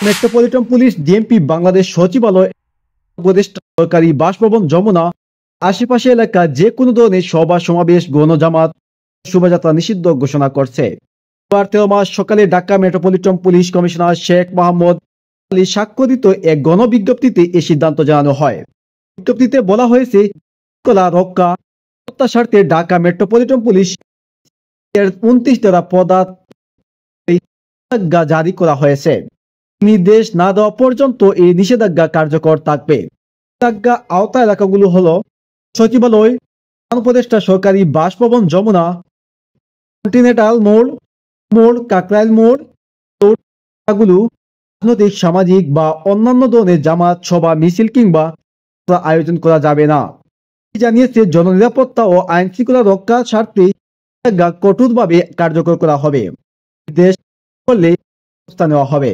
Metropolitan police DMP Bangladesh সচিবালয় উপদেষ্টা সরকারি বাসভবন যমুনা আশেপাশে এলাকা যে কোনো ধরনের সভা সমাবেশ গণজামাত শোভাযাত্রা নিষিদ্ধ ঘোষণা করছে। 13 মার্চ সকালে Dhaka metropolitan police commissioner Sheikh Mohammad Ali স্বাক্ষরিত এক গণবিজ্ঞপ্তিতে এই সিদ্ধান্ত জানানো হয়। বিজ্ঞপ্তিতে বলা হয়েছে, শৃঙ্খলা রক্ষা স্বার্থে ঢাকা মেট্রোপলিটন পুলিশ এর 29 ধারা নিষেধাজ্ঞা জারি করা হয়েছে। নির্দেশ না দেওয়া পর্যন্ত এই নিষেধাজ্ঞা কার্যকর থাকবে। নিষেধাজ্ঞা আওতা এলাকাগুলো হলো সচিবালয়, উপদেষ্টা সরকারি বাসভবন যমুনা, কন্টিনেন্টাল মোড়, কাকরাইল মোড়। রাজনৈতিক, সামাজিক বা অন্যান্য ধরনের জামাত, সভা, মিছিল কিংবা আয়োজন করা যাবে না। জানিয়েছে, জননিরাপত্তা ও আইন শৃঙ্খলা রক্ষার স্বার্থে কঠোরভাবে কার্যকর করা হবে। নির্দেশ করলে ব্যবস্থা নেওয়া হবে।